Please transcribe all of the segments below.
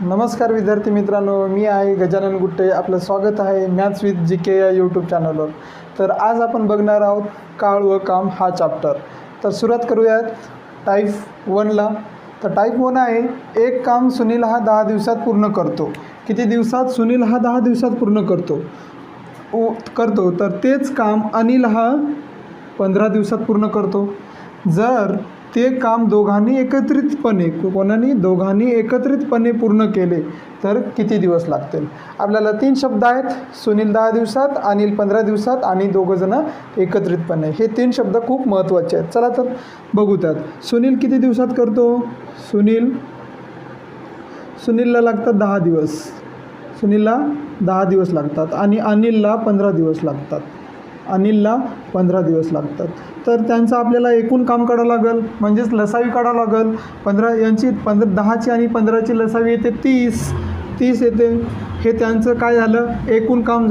नमस्कार विद्यार्थी मित्रांनो, मी आहे गजानन गुट्टे. आपलं स्वागत आहे मॅथ्स विथ जी के या यूट्यूब चॅनलवर. तर आज आपण बघणार आहोत काळ व काम हा चॅप्टर. तर सुरुवात करूयात टाईप 1ला. तर टाईप 1 आहे, एक काम सुनील हा 10 दिवसात पूर्ण करतो. किती दिवसात? सुनील हा 10 दिवसात पूर्ण करतो. तर तेच काम अनिल हा 15 दिवसात पूर्ण करतो. जर ते काम दोघांनी एकत्रितपणे पूर्ण केले तर किती दिवस लागतील? आपल्याला 3 शब्द आहेत, सुनील 10 दिवसात, अनिल 15 दिवसात आणि दोघंजणं एकत्रितपणे. हे 3 शब्द खूप महत्त्वाचे आहेत. चला तर बघू त्यात. सुनील किती दिवसात करतो? सुनीलला लागतात 10 दिवस. सुनीलला 10 दिवस लागतात आणि अनिलला 15 दिवस लागतात. तर त्यांचं आपल्याला एकूण काम काढावं लागेल, म्हणजेच लसावी काढावं लागेल. 10ची आणि 15ची लसावी येते 30 येते. हे त्यांचं काय झालं? एकूण काम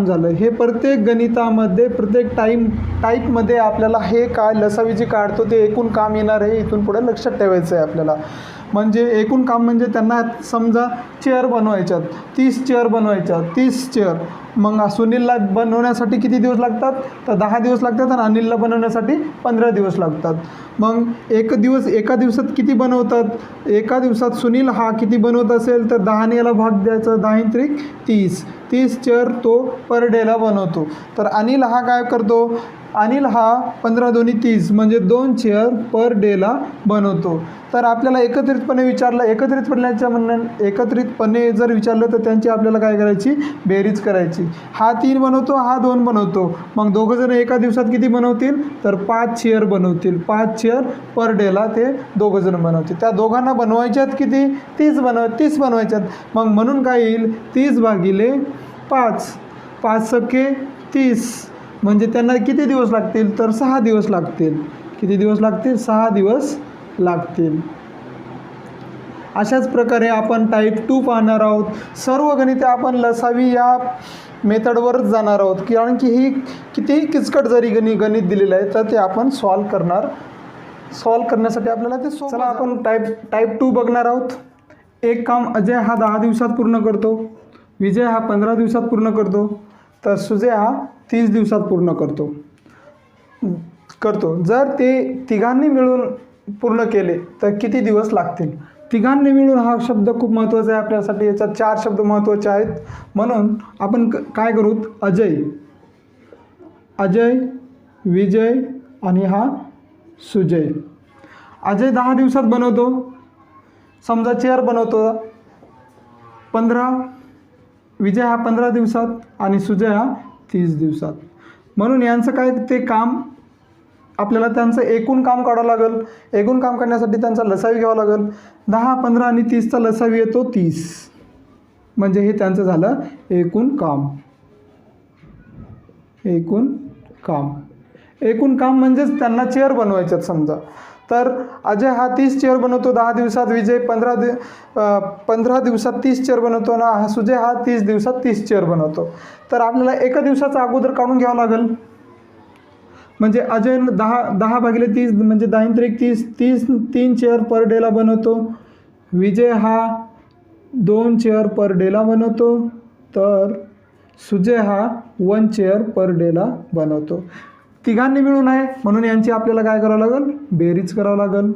झालं. हे प्रत्येक गणितामध्ये, प्रत्येक टाईपमध्ये आपल्याला हे काय लसावी जे काढतो ते एकूण काम येणार आहे. इथून पुढे लक्षात ठेवायचं आहे आपल्याला. म्हणजे एकूण काम म्हणजे त्यांना समजा चेअर बनवायच्यात, 30 चेअर बनवायच्या, 30 चेअर. मग सुनीलला बनवण्यासाठी किती दिवस लागतात? तर 10 दिवस लागतात आणि अनिलला बनवण्यासाठी 15 दिवस लागतात. मग एका दिवसात किती बनवतात? एका दिवसात सुनील हा किती बनवत असेल तर 10ने याला भाग द्यायचा, 10 30 चेअर तो पर डेला बनवतो. तर अनिल हा काय करतो? अनिल हा 15 दोन्ही 30 म्हणजे 2 चेअर पर डेला बनवतो. तर आपल्याला एकत्रितपणे जर विचारलं तर त्यांची आपल्याला काय करायची? बेरीज करायची. हा 3 बनवतो, हा 2 बनवतो. मग दोघंजण एका दिवसात किती बनवतील? तर 5 चेअर बनवतील. 5 चेअर पर डेला ते दोघंजण बनवतील. त्या दोघांना बनवायच्यात किती? 30 बनवायच्यात. मग म्हणून काय येईल? 30 भागिले 5, 5 सखे 30. म्हणजे त्यांना किती दिवस लागतील? तर 6 दिवस लागतील. किती दिवस लागतील? 6 दिवस लागतील. अशाच प्रकारे आपण टाईप 2 पाहणार आहोत. सर्व गणिते आपण लसावी या मेथडवरच जाणार आहोत, कारण की ही कितीही किचकट जरी गणित दिलेलं आहे तर ते आपण सॉल्व करण्यासाठी आपल्याला ते चला आपण टाईप 2 बघणार आहोत. एक काम अजय हा 10 दिवसात पूर्ण करतो, विजय हा 15 दिवसात पूर्ण करतो, तर सुजय हा 30 दिवसात पूर्ण करतो. जर ते तिघांनी मिळून पूर्ण केले तर किती दिवस लागतील? तिघांनी मिळून हा शब्द खूप महत्त्वाचा आहे आपल्यासाठी. याच्यात 4 शब्द महत्त्वाचे आहेत. म्हणून आपण काय करू? अजय, विजय आणि हा सुजय. अजय 10 दिवसात बनवतो, समजा चेअर बनवतो 15. विजय हा 15 दिवसात आणि सुजय हा 30 दिवसात. म्हणून यांचं काय ते काम आपल्याला त्यांचं एकूण काम काढावं लागेल. एकूण काम करण्यासाठी त्यांचा लसावी घ्यावा लागेल. 10, 15 आणि 30चा लसावी येतो 30. म्हणजे हे त्यांचं झालं एकूण काम. एकूण काम म्हणजेच त्यांना चेअर बनवायच्यात समजा. तर अजय हा 30 चेअर बनवतो 10 दिवसात, विजय 15 दिवसात 30 चेअर बनवतो आणि हा सुजय हा 30 दिवसात 30 चेअर बनवतो. तर आपल्याला एका दिवसाचा अगोदर काढून घ्यावं लागेल. म्हणजे अजय 10 भागिले 30 म्हणजे 10 30 3 चेअर पर डेला बनवतो. विजय हा 2 चेअर पर डेला बनवतो, तर सुजय हा 1 चेअर पर डेला बनवतो. तिघांनी मिळून आहे म्हणून यांची आपल्याला काय करावं लागेल? बेरीज करावं लागेल.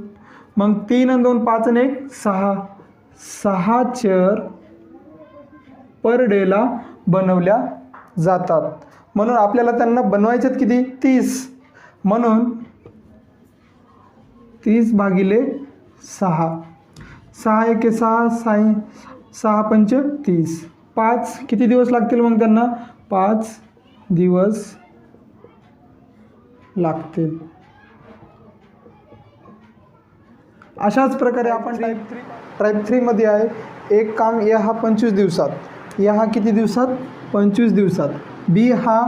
मग 3 आणि 2 5 आणि 1 6 चेअर पर डेला बनवल्या जातात. म्हणून आपल्याला त्यांना बनवायच्यात किती? 30. म्हणून 30 भागिले 6, 6 1 6, 6 5 30. 5 किती दिवस लागतील? मग त्यांना 5 दिवस लागतील. अशाच प्रकारे आपण टाईप 3 मध्ये आहे. एक काम ए हा 25 दिवसात, ए हा किती दिवसात? 25 दिवसात, बी हा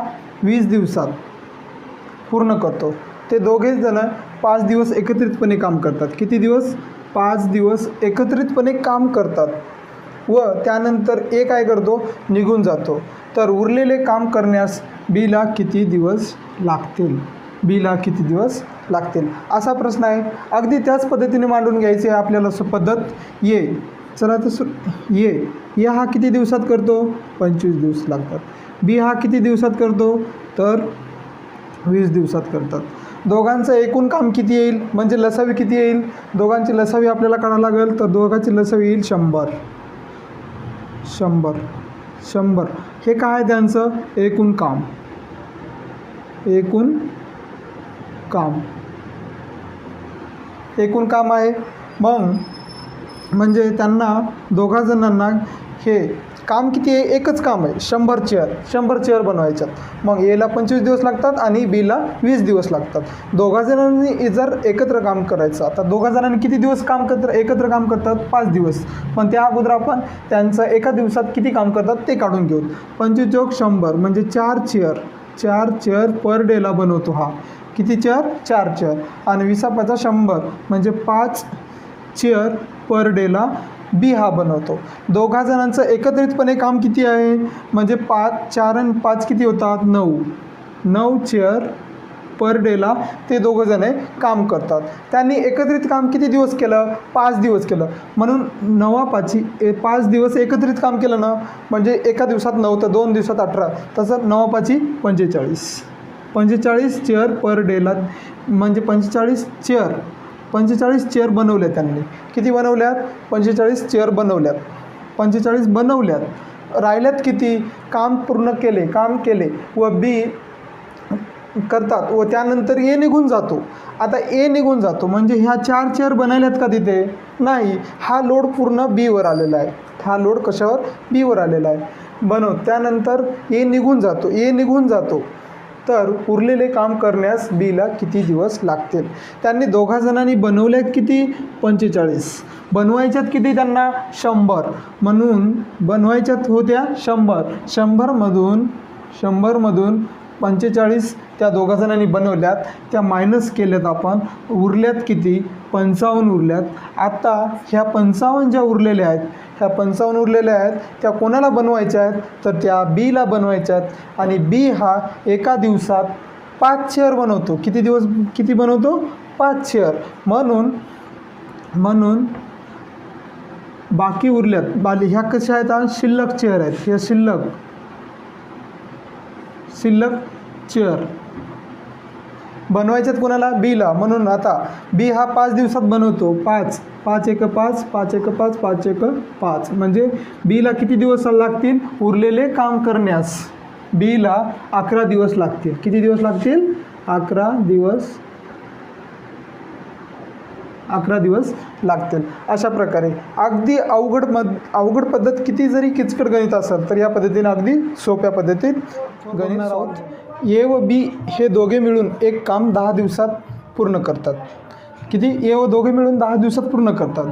20 दिवसात पूर्ण करतो. ते दोघेच जण 5 दिवस एकत्रितपणे काम करतात. किती दिवस? 5 दिवस एकत्रितपणे काम करतात व त्यानंतर ए काय करतो? निघून जातो. तर उरलेले काम करण्यास बीला किती दिवस लागतील? लागतील असा प्रश्न आहे. अगदी त्याच पद्धतीने मांडून घ्यायची आहे आपल्याला पद्धत ये. चला तर ये हा किती दिवसात करतो 25 दिवस लागतात. बी हा किती दिवसात करतो तर 20 दिवसात करतात. दोघांचं एकूण काम किती येईल म्हणजे लसावी किती येईल, दोघांची लसावी आपल्याला काढावं लागेल. तर दोघांची लसावी येईल 100. हे काय आहे त्यांचं एकूण काम. एकूण काम आहे. मग म्हणजे त्यांना दोघा जणांना हे काम किती आहे एकच काम आहे 100 चेअर बनवायच्यात. मग एला 25 दिवस लागतात आणि बीला 20 दिवस लागतात. दोघा जणांनी जर एकत्र काम करायचं, आता दोघा जणांनी किती दिवस एकत्र काम करतात 5 दिवस. पण त्या अगोदर आपण त्यांचं एका दिवसात किती काम करतात ते काढून घेऊ. 25 + 100 म्हणजे 4 चेअर पर डेला बनवतो. हा किती चेअर 4 चेअर. आणि 20 × 100 म्हणजे 5 चेअर पर डेला बी हा बनवतो. दोघा जणांचं एकत्रितपणे काम किती आहे म्हणजे 4 आणि 5 किती होतात 9 चेअर पर डेला ते दोघं जणे काम करतात. त्यांनी एकत्रित काम किती दिवस केलं 5 दिवस केलं. म्हणून 5 दिवस एकत्रित काम केलं ना म्हणजे एका दिवसात 9 तर 2 दिवसात 18. तसं 9 45 चेअर पर डेला म्हणजे 45 चेअर बनवल्या त्यांनी. किती बनवल्यात 45 चेअर बनवल्यात. 45 बनवल्यात. राहिल्यात किती काम केले व बी करतात व त्यानंतर ए निघून जातो. आता ए निघून जातो म्हणजे ह्या 4 चेअर बनवल्यात का तिथे नाही. हा लोड पूर्ण बीवर आलेला आहे. हा लोड कशावर बीवर आलेला आहे. त्यानंतर ए निघून जातो तर उरलेले काम करण्यास बीला किती दिवस लागतील. त्यांनी दोघा जणांनी बनवल्यात किती 45. बनवायच्यात किती त्यांना 100. म्हणून बनवायच्यात होत्या 100 मधून 45 त्या दोघा जणांनी बनवल्यात त्या मायनस केल्यात आपण. उरल्यात किती 55 उरल्यात. आता ह्या 55 ज्या उरलेल्या आहेत त्या कोणाला बनवायच्या आहेत तर त्या बीला बनवायच्या आहेत. आणि बी हा एका दिवसात 5 चेअर बनवतो. किती बनवतो 5 चेअर. म्हणून बाकी उरल्यात ह्या कशा आहेत शिल्लक चेअर आहेत. ह्या शिल्लक चेअर बनवायच्यात कोणाला बीला. म्हणून आता बी हा 5 दिवसात बनवतो. 5 × 5 म्हणजे बीला किती दिवस लागतील उरलेले काम करण्यास. बीला 11 दिवस लागतील. किती दिवस लागतील 11 दिवस लागतील. अशा प्रकारे अगदी अवघड पद्धत किती जरी किचकट गणित असेल तर या पद्धतीने अगदी सोप्या पद्धतीत गणित आहोत. ए व बी हे दोघे मिळून एक काम 10 दिवसात पूर्ण करतात. किती ए व दोघे मिळून 10 दिवसात पूर्ण करतात.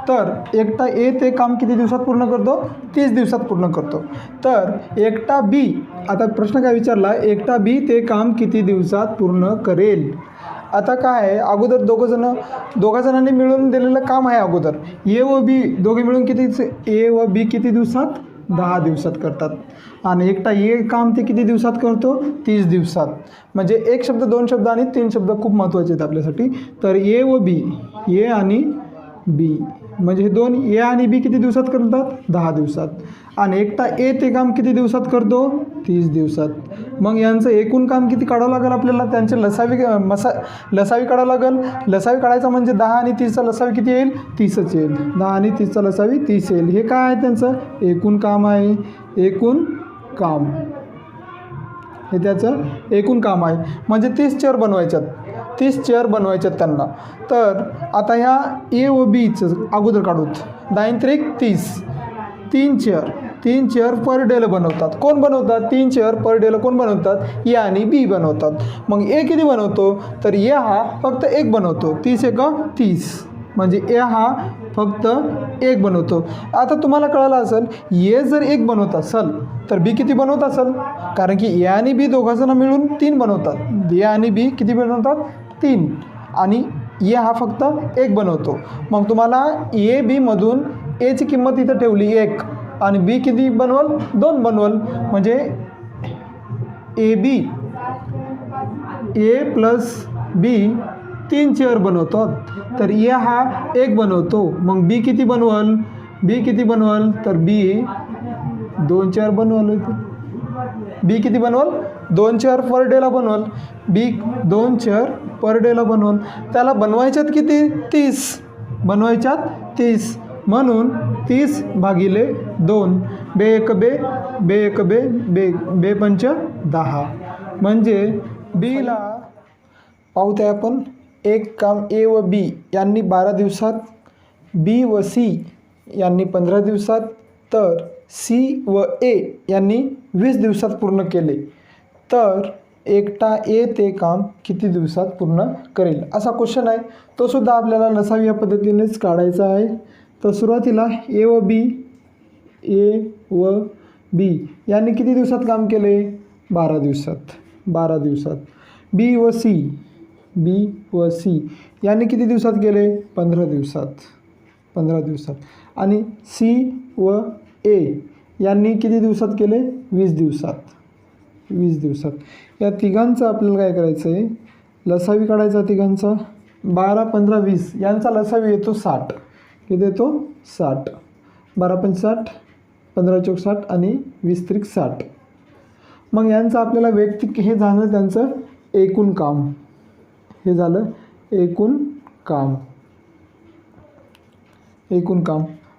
तर एकटा ए ते काम किती दिवसात पूर्ण करतो 30 दिवसात पूर्ण करतो. तर एकटा बी आता प्रश्न काय विचारला एकटा बी ते काम किती दिवसात पूर्ण करेल. आता काय आहे अगोदर दोघा जणांनी मिळून दिलेलं काम आहे. अगोदर ए व बी दोघे मिळून किती दिवसात 10 दिवसात करतात. आणि एकटा ए काम ते किती दिवसात करतो 30 दिवसात. म्हणजे एक शब्द 2 शब्द आणि 3 शब्द खूप महत्त्वाचे आहेत आपल्यासाठी. तर ए व बी ए आणि बी म्हणजे हे 2 ए आणि बी किती दिवसात करतात 10 दिवसात. आणि एकटा ए ते काम किती दिवसात करतो 30 दिवसात. मग यांचं एकूण काम किती काढावं लागेल आपल्याला त्यांचे लसावी काढावं लागेल. लसावी काढायचा म्हणजे 10 आणि 30चा लसावी किती येईल 30च येईल. 10 आणि 30चा लसावी 30 येईल. हे काय आहे त्यांचं एकूण काम आहे. एकूण काम हे त्याचं एकूण काम आहे. म्हणजे 30 चेअर बनवायच्यात त्यांना. तर आता ह्या ए व बीचं अगोदर काढूत. 9 त्रिक 30 3 चेअर पर डेला बनवतात. कोण बनवतात 3 चेअर पर डेला कोण बनवतात ए आणि बी बनवतात. मग ए किती बनवतो तर ए हा फक्त 1 बनवतो. 30 × 30 म्हणजे ए हा फक्त 1 बनवतो. आता तुम्हाला कळालं असेल ए जर 1 बनवत असेल तर बी किती बनवत असेल कारण की ए आणि बी दोघांजणं मिळून 3 बनवतात. ए आणि बी किती बनवतात 3 आणि ए हा फक्त 1 बनवतो. मग तुम्हाला ए बी मधून एची किंमत इथं ठेवली 1 आणि बी किती बनवल 2 बनवल. म्हणजे ए प्लस बी 3 चेअर बनवतो, तर ए हा 1 बनवतो, मग बी किती बनवल, तर बी 2 चेअर बनवल, बी किती बनवल, 2 चेअर पर डेला बनवल, बी 2 चेअर पर डेला बनवल, त्याला बनवायच्यात किती, 30, बनवायच्यात 30, म्हणून 30 भागिले 2, बे एक बे, बे एक बे, बे पंच 10, म्हणजे बीला पाहूया आपण, एक काम ए व बी यांनी 12 दिवसात, बी व सी यांनी 15 दिवसात, तर सी व ए यांनी 20 दिवसात पूर्ण केले, तर एकटा ए ते काम किती दिवसात पूर्ण करेल, असा क्वेश्चन आहे. तो सुद्धा आपल्याला लसावी या पद्धतीनेच काढायचा आहे. तर सुरुवातीला ए व बी यांनी किती दिवसात काम केले, 12 दिवसात. बी व सी यांनी किती दिवसात केले, 15 दिवसात. आणि सी व ए यांनी किती दिवसात केले, 20 दिवसात. या तिघांचं आपल्याला काय करायचं आहे, लसावी काढायचा तिघांचा. 12, 15, 20 यांचा लसावी येतो 60. किती येतो, 60. 12 पंच 60, 15 चौक 60 आणि 20 त्रिक 60. मग यांचं आपल्याला वैयक्तिक हे झालं त्यांचं एकूण काम, हे झालं एकूण काम.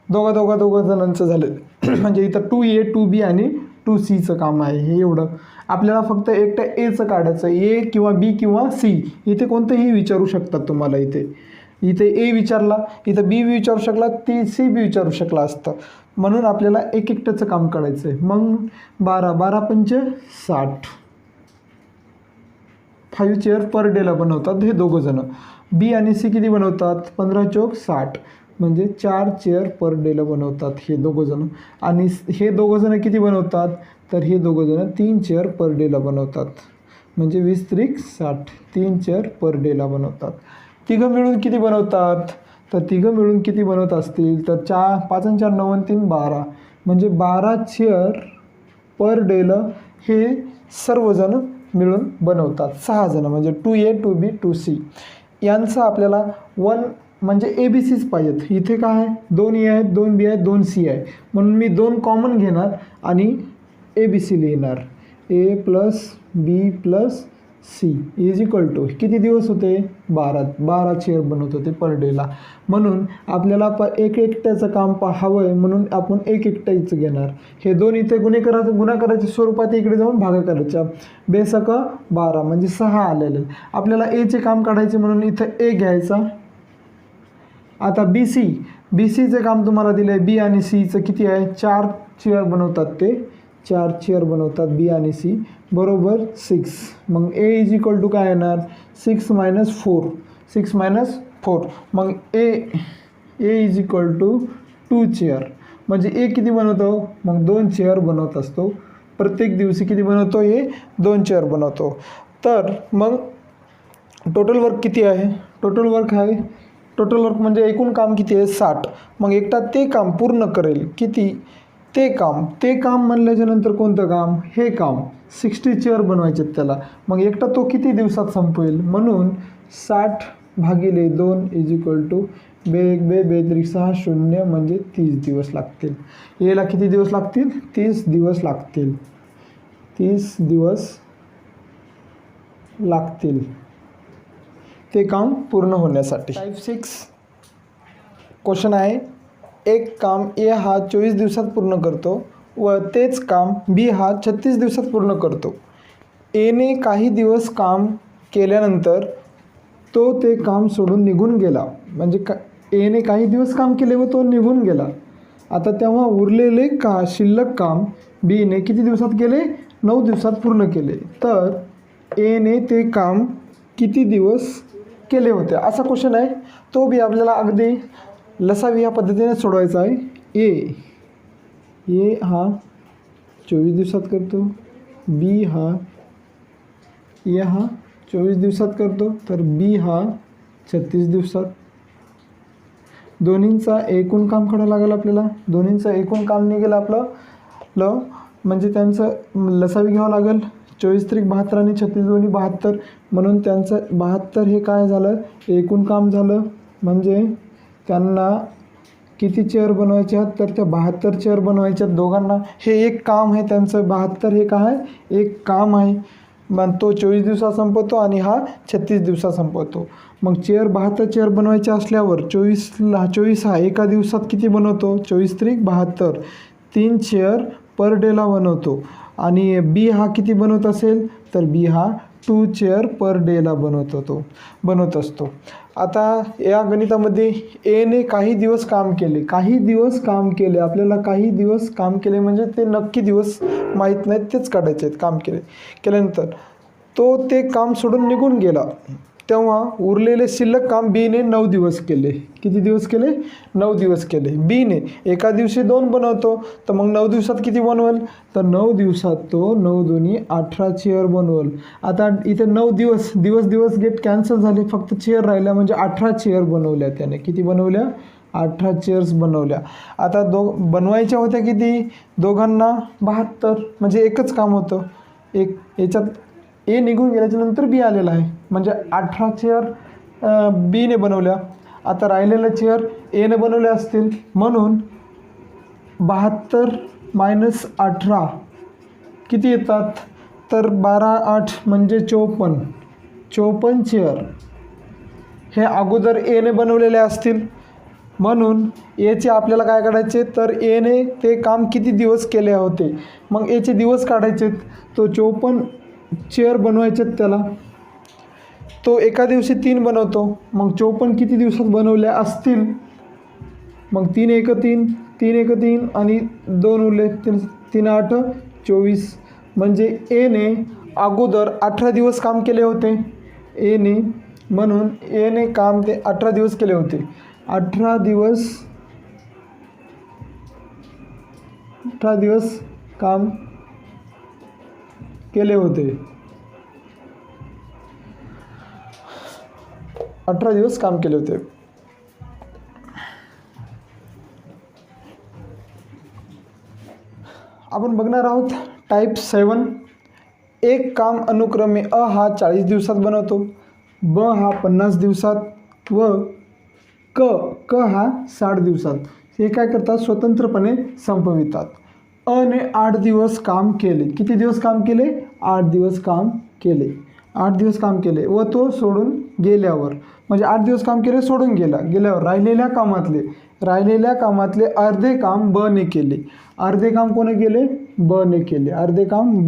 दोघा जणांचं झालं. म्हणजे इथं 2A 2B आणि 2Cचं काम आहे. हे एवढं आपल्याला फक्त एकटं एचं काढायचं, ए किंवा बी किंवा सी, इथे कोणतंही विचारू शकतात तुम्हाला. इथे ए विचारला, इथं बी विचारू शकला, सी बी विचारू शकला असतं, म्हणून आपल्याला एक एकट्याचं काम काढायचं आहे. मग 12 पंच 60, 5 चेअर पर डेला बनवतात हे दोघं जण. बी आणि सी किती बनवतात, 15 चौक 60, म्हणजे 4 चेअर पर डेला बनवतात हे दोघं जण. आणि हे दोघं जण किती बनवतात, तर हे दोघं जण 3 चेअर पर डेला बनवतात, म्हणजे 20 त्रिक 60, 3 चेअर पर डेला बनवतात. तिघं मिळून किती बनवतात, तर तिघं मिळून किती बनवत असतील, तर 5 आणि 4 9 आणि 3 12, म्हणजे 12 चेअर पर डेला हे सर्वजण मिळून बनवतात. 6 जण, म्हणजे 2A 2B 2C. यांचं आपल्याला म्हणजे ABCच पाहिजेत. इथे काय आहे, 2A आहेत, 2B आहेत, 2C आहे, म्हणून मी 2 कॉमन घेणार आणि ABC लिहिणार. A plus B plus C is equal to किती दिवस होते, 12 चेअर बनवत होते पर डेला. म्हणून आपल्याला एक एकट्याचं काम हवं आहे, म्हणून आपण एक एकट्याचं घेणार. हे दोन इथे गुणाकाराच्या स्वरूपात इकडे जाऊन भागाकाराच्या, बेसक 12 म्हणजे 6 आलेले. आपल्याला एचे काम काढायचे, म्हणून इथं ए घ्यायचा. आता BCचे काम तुम्हाला दिलं आहे. बी आणि सीचं किती आहे, 4 चेअर बनवतात, ते 4 चेअर बनवतात बी आणि सी, बरोबर 6. मग ए इज इक्वल टू काय येणार, 6 मायनस 4. मग ए इज इक्वल टू 2 चेअर, म्हणजे ए किती बनवतो, मग 2 चेअर बनवत असतो. प्रत्येक दिवशी किती बनवतो, ए 2 चेअर बनवतो. तर मग टोटल वर्क किती आहे, टोटल वर्क म्हणजे एकूण काम किती आहे, 60. मग एकटा ते काम पूर्ण करेल किती, ते काम म्हणल्याच्या नंतर कोणतं काम, हे काम 60 चेअर बनवायचे त्याला. मग एकटा तो किती दिवसात संपवेल, म्हणून 60 भागिले 2 इज इक्वल टू बे 1 बे 3 6 0, म्हणजे 30 दिवस लागतील. याला किती दिवस लागतील, 30 दिवस लागतील. 30 दिवस लागतील ते काम पूर्ण होण्यासाठी. टाईप 6 क्वेश्चन आहे. एक काम ए हा 24 दिवसात पूर्ण करतो व तेच काम बी हा 36 दिवसात पूर्ण करतो. एने काही दिवस काम केल्यानंतर तो ते काम सोडून निघून गेला, म्हणजे एने काही दिवस काम केले व तो निघून गेला. आता तेव्हा उरलेले शिल्लक काम बीने किती दिवसात केले, 9 दिवसात पूर्ण केले. तर एने ते काम किती दिवस केले होते, असा क्वेश्चन आहे. तो बी आपल्याला अगदी लसावी या पद्धतीने सोडवायचा आहे. ए हा 24 दिवसात करतो, ए हा 24 दिवसात करतो, तर बी हा 36 दिवसात. दोन्हींचा एकूण काम काढावं लागेल आपल्याला. दोन्हींचं एकूण काम निघेल आपलं म्हणजे त्यांचं लसावी घ्यावं लागेल. 24×3 = 72 आणि 36×2 = 72 म्हणून त्यांचं 72 हे काय झालं एकूण काम झालं. म्हणजे त्यांना किती चेअर बनवायचे आहेत तर त्या 72 चेअर बनवायच्या दोघांना. हे एक काम आहे त्यांचं. 72 हे काय एक काम आहे. मग तो 24 दिवसात संपवतो आणि हा 36 दिवसात संपवतो. मग 72 चेअर बनवायचे असल्यावर 24 हा एका दिवसात किती बनवतो 24×72 3 चेअर पर डेला बनवतो. आणि बी हा किती बनवत असेल तर बी हा 2 चेअर पर डेला बनवत असतो. आता या गणितामध्ये एने काही दिवस काम केले. आपल्याला काही दिवस काम केले म्हणजे ते नक्की दिवस माहीत नाहीत, तेच काढायचे आहेत. काम केल्यानंतर तो ते काम सोडून निघून गेला. तेव्हा उरलेले शिल्लक काम बीने 9 दिवस केले. किती दिवस केले 9 दिवस केले. बीने एका दिवशी 2 बनवतो तर मग 9 दिवसात किती बनवेल तर 9 दिवसात तो 9 दूनी 18 चेअर बनवेल. आता इथे 9 दिवस गेट कॅन्सल झाले, फक्त चेअर राहिल्या म्हणजे 18 चेअर बनवल्या त्याने. किती बनवल्या 18 चेअर्स बनवल्या. आता बनवायच्या होत्या किती दोघांना 72 म्हणजे एकच काम होतं. याच्यात ए निघून गेल्याच्या नंतर बी आलेला आहे म्हणजे 18 चेअर बीने बनवल्या. आता राहिलेल्या चेअर एने बनवल्या असतील म्हणून 72 - 18 किती येतात तर 12 8 म्हणजे 54 चेअर हे अगोदर एने बनवलेले असतील. म्हणून एचे आपल्याला काय काढायचे तर एने ते काम किती दिवस केले होते मग एचे दिवस काढायचे. तो 54 चेअर बनवायचे त्याला. तो एका दिवशी 3 बनवतो. मग 54 किती दिवसात बनवल्या असतील मग 3 × 1 = 3 आणि 2 उरले 3 × 8 = 24 म्हणजे एने अगोदर 18 दिवस काम केले होते. म्हणून एने काम ते 18 दिवस केले होते. 18 दिवस काम केले होते. 18 दिवस काम केले होते. आपण बघणार आहोत टाईप 7. एक काम अनुक्रमे अ हा 40 दिवसात बनवतो, ब हा 50 दिवसात व क हा 60 दिवसात. हे काय करतात स्वतंत्रपणे संपवितात. अने 8 दिवस काम केले. किती दिवस काम केले 8 दिवस काम केले. 8 दिवस काम केले व तो सोडून गेल्यावर म्हणजे 8 दिवस काम केले सोडून गेल्यावर राहिलेल्या कामातले अर्धे काम ब ने केले. अर्धे काम कोणी केले ब ने केले. अर्धे काम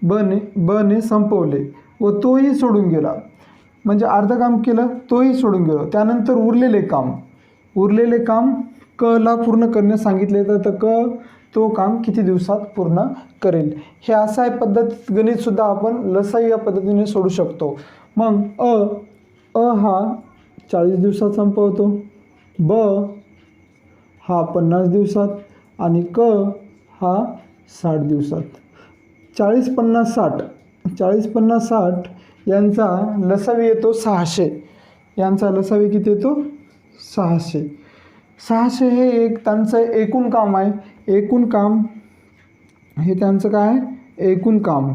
ब ने संपवले व तोही सोडून गेला. म्हणजे अर्धं काम केलं तोही सोडून गेलो. त्यानंतर उरलेले काम क ला पूर्ण करण्यास सांगितले तर क तो काम किती दिवसात पूर्ण करेल. हे असं आहे पद्धत. गणितसुद्धा आपण लसाई या पद्धतीने सोडू शकतो. मग अ हा 40 दिवसात संपवतो, ब हा 50 दिवसात आणि क हा 60 दिवसात. 40 50 60 यांचा लसावी येतो 600. यांचा लसावी किती येतो 600. 600 हे एक त्यांचं एकूण काम आहे. एकूण काम हे त्यांचं काय आहे एकूण काम.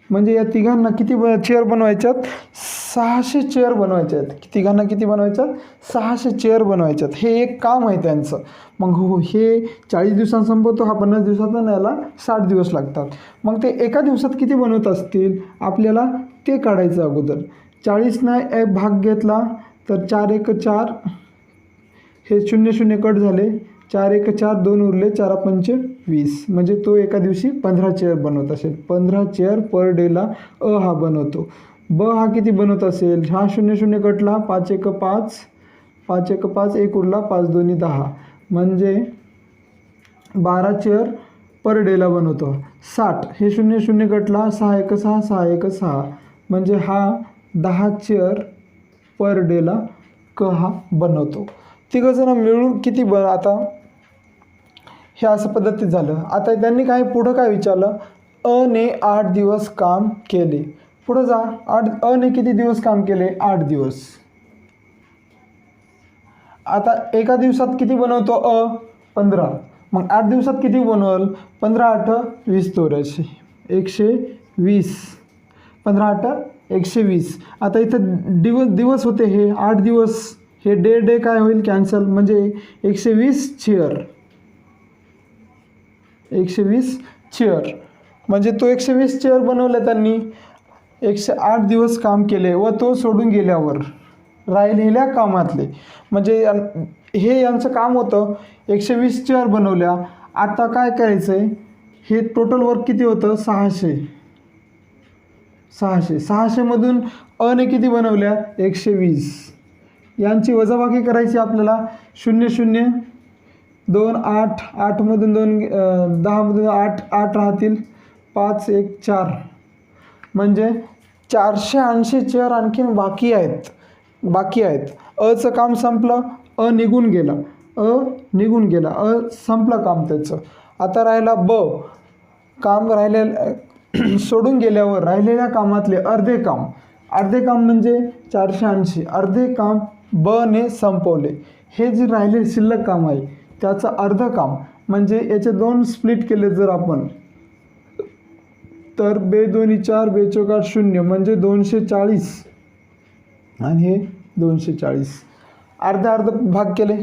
म्हणजे या तिघांना किती चेअर बनवायच्यात 600 चेअर बनवायच्या आहेत. तिघांना किती बनवायच्यात 600 चेअर बनवायच्यात. हे एक काम आहे त्यांचं. मग हे 40 दिवसांत संपवतो, हा 50 दिवसात आणि याला 60 दिवस लागतात. मग ते एका दिवसात किती बनवत असतील आपल्याला ते काढायचं अगोदर. 40ने भाग घेतला तर 4 × 1 = 4. हे 0 0 कट झाले. 4 × 1 = 4, 2 उरले, 4 × 5 = 20. म्हणजे तो एका दिवशी 15 चेअर बनवत असेल. 15 चेअर पर डेला अ हा बनवतो. ब हा किती बनवत असेल. हा 0 0 कटला, 5 × 1 = 5, 5 × 1 = 5, 1 उरला, 5 × 2 = 10 म्हणजे 12 चेअर पर डेला बनवतो. 60 हे 0 0 कटला, 6 × 1 = 6, 6 × 1 = 6 म्हणजे हा 10 चेअर पर डेला क हा बनवतो. तिघंजणं मिळून किती आता हे असं पद्धतीत झालं. आता त्यांनी पुढं काय विचारलं अ ने 8 दिवस काम केले. पुढं जा. अ ने किती दिवस काम केले 8 दिवस. आता एका दिवसात किती बनवतो अ 15. मग 8 दिवसात किती बनवल 15 × 8 = 20 × 84 120, 15 8 120. आता इथं दिवस होते हे 8 दिवस, हे डे काय होईल कॅन्सल, म्हणजे 120 चेअर, 120 चेअर, म्हणजे तो 120 चेअर बनवल्या त्यांनी. 108 दिवस काम केले व तो सोडून गेल्यावर राहिलेल्या कामातले, म्हणजे हे यांचं काम होतं 120 चेअर बनवल्या. आता काय करायचं आहे, हे टोटल वर्क किती होतं 600 मधून अने किती बनवल्या 120, यांची वजाबाकी करायची आपल्याला. 0 0 2 8 8 मधून 2 10 मधून 8 राहतील, 5 1 4, म्हणजे 480 चेअर आणखीन बाकी आहेत. अचं काम संपलं, निघून गेला, संपलं काम त्याचं. आता राहिला ब, काम सोडून गेल्यावर राहिलेल्या कामातले अर्धे काम म्हणजे 480, अर्धे काम ब ने संपवले. हे जे राहिले शिल्लक काम आहे त्याचं अर्ध काम, म्हणजे याचे 2 स्प्लिट केले जर आपण, तर 2 2 4 2 4 8 0, म्हणजे 240, आणि हे 240, अर्ध भाग केले.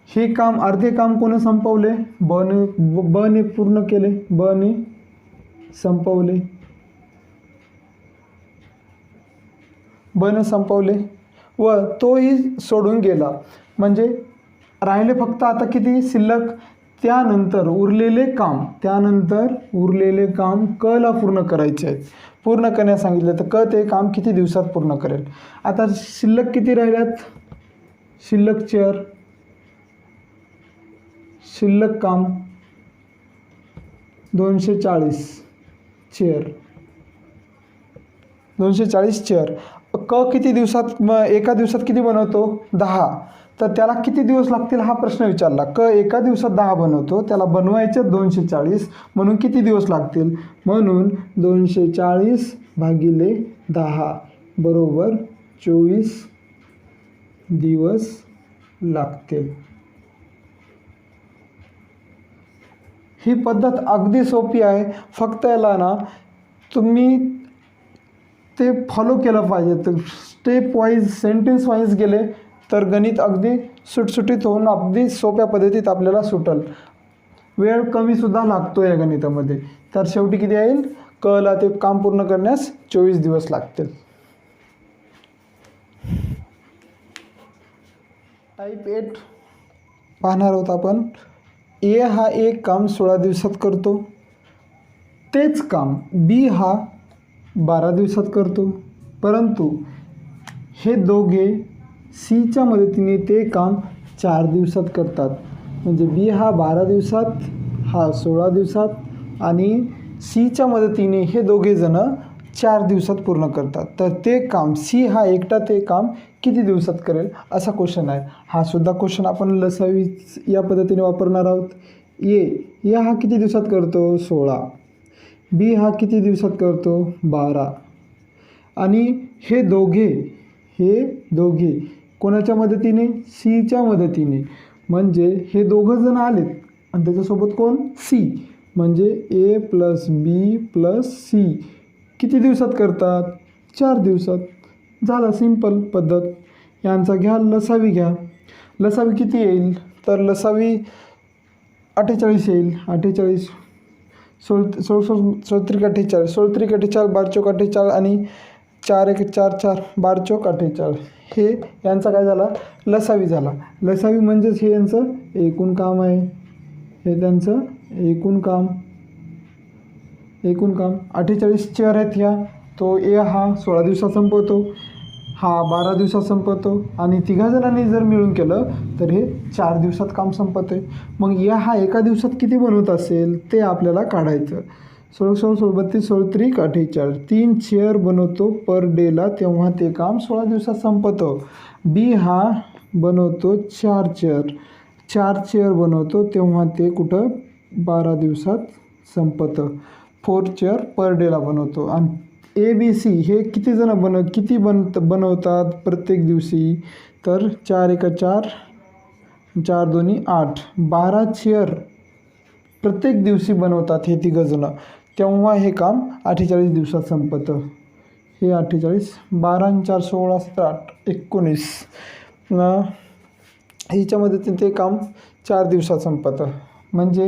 हे काम अर्धे काम कोणी संपवले, ब ने पूर्ण केले, ब ने संपवले व तोही सोडून गेला. म्हणजे राहिले फक्त आता किती शिल्लक, त्यानंतर उरलेले काम क ला पूर्ण करायचे आहेत. पूर्ण करण्यास सांगितलं तर क ते काम किती दिवसात पूर्ण करेल. आता शिल्लक किती राहिल्यात, शिल्लक चेअर, शिल्लक काम 240 चेअर, 240 चेअर. क किती दिवसात, एका दिवसात किती बनवतो 10, तर त्याला किती दिवस लागतील हा प्रश्न विचारला. क एका दिवसात 10 बनवतो, त्याला बनवायचे 240, म्हणून किती दिवस लागतील, म्हणून 240 भागिले 10 बरोबर 24 दिवस लागतील. ही पद्धत अगदी सोपी आहे, फक्त याला ना तुम्ही ते फॉलो केलं पाहिजे. तर स्टेप वाईज, सेंटेन्स वाईज गेले तर गणित अगदी सुटसुटीत होऊन अगदी सोप्या पद्धतीत आपल्याला सुटेल. वेळ कमीसुद्धा लागतो या गणितामध्ये. तर शेवटी किती येईल, क ला ते काम पूर्ण करण्यास 24 दिवस लागतील. टाईप 8 पाहणार आहोत आपण. ए हा एक काम 16 दिवसात करतो, तेच काम बी हा 12 दिवसात करतो, परंतु हे दोघे सीच्या मदतीने ते काम 4 दिवसात करतात. म्हणजे बी हा 12 दिवसात, हा 16 दिवसात, आणि सीच्या मदतीने हे दोघे जण 4 दिवसात पूर्ण करतात. तर ते काम सी हा एकटा ते काम किती दिवसात करेल असा क्वेश्चन आहे. हा सुद्धा क्वेश्चन आपण लसावी या पद्धतीने वापरणार आहोत. ए हा किती दिवसात करतो 16, बी हा किती दिवसात करतो 12, आणि हे दोघे कोणाच्या मदतीने, सीच्या मदतीने, म्हणजे हे दोघं जण आलेत आणि त्याच्यासोबत कोण सी, म्हणजे ए प्लस बी प्लस सी किती दिवसात करतात 4 दिवसात. झालं, सिंपल पद्धत. यांचा घ्या लसावी, लसावी किती येईल, तर लसावी 48 येईल. 48 16 त्रिक 48, 16 त्रिक 48, 12 चौक 48 आणि 4 1 4 4, 12 चौक 48. हे यांचा काय झाला, लसावी झाला. लसावी म्हणजेच हे यांचं एकूण काम आहे, हे त्यांचं एकूण काम. 48 चेअर आहेत ह्या. तो ए हा 16 दिवसात संपवतो, हा 12 दिवसात संपवतो, आणि तिघा जणांनी जर मिळून केलं तर हे 4 दिवसात काम संपते. मग या हा एका दिवसात किती बनवत असेल ते आपल्याला काढायचं. 16 16 16 32, 16 त्रिक 48, 3 चेअर बनवतो पर डेला, तेव्हा ते काम 16 दिवसात संपतं. बी हा बनवतो 4 चेअर बनवतो, तेव्हा ते कुठं 12 दिवसात संपतं. 4 चेअर पर डेला बनवतो. आणि ए बी सी हे किती जण बनवतात प्रत्येक दिवशी, तर 4 1 4, 4 2 8, 12 चेअर प्रत्येक दिवशी बनवतात हे तिघं जणं. तेव्हा हे काम 48 दिवसात संपतं. हे 48 12 आणि 4 16 7 19 ह्याच्यामध्ये ते काम 4 दिवसात संपतं. म्हणजे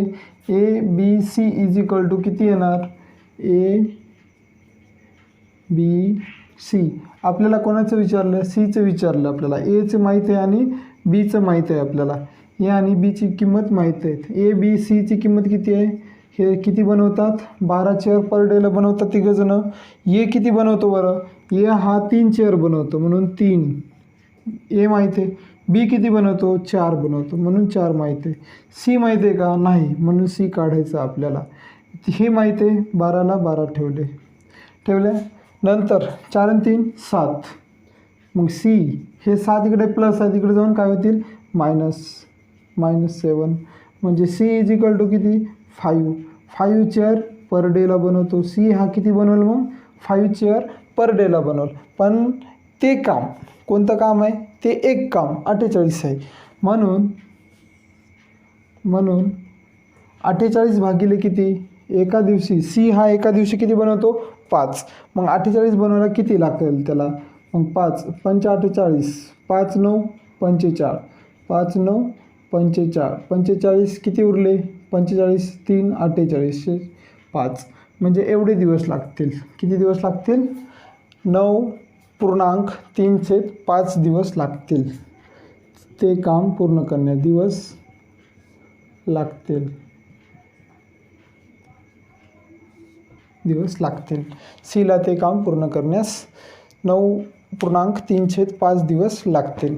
A B C is equal to किती येणार? A B C. आपल्याला कोणाचं विचारलं? सीचं विचारलं आपल्याला. एचं माहीत आहे आणि बीचं माहीत आहे आपल्याला. ए आणि बीची किंमत माहीत आहेत. ए बी सीची किंमत किती आहे? हे किती बनवतात? 12 चेअर पर डेला बनवतात तिघंजणं. ए किती बनवतो बरं? ए हा 3 चेअर बनवतो म्हणून 3 ए माहीत आहे. बी किती बनवतो? 4 बनवतो म्हणून 4 माहीत आहे. सी माहीत आहे का? नाही, म्हणून सी काढायचं आपल्याला. हे माहीत आहे. 12ला 12 ठेवले. नंतर 4 आणि 3 7. मग सी हे 7 इकडे प्लस आहे, तिकडे जाऊन काय होतील? -7. म्हणजे सी इज इक्वल टू किती? 5 चेअर पर डेला बनवतो. सी हा किती बनवल मग? 5 चेअर पर डेला बनवल. पण ते काम कोणतं काम आहे? ते एक काम 48 आहे. म्हणून 48 भागिले किती? एका दिवशी. सी हा एका दिवशी किती बनवतो? 5. मग 48 बनवायला किती लागेल त्याला? मग 5 5 48. 5 9 45. 5 9 45. 45 किती उरले? 45 3 48 5. म्हणजे एवढे दिवस लागतील. किती दिवस लागतील? 9.3/5 दिवस लागतील. ते काम पूर्ण करण्यास दिवस लागतील. सीला ते काम पूर्ण करण्यास 9.3/5 दिवस लागतील.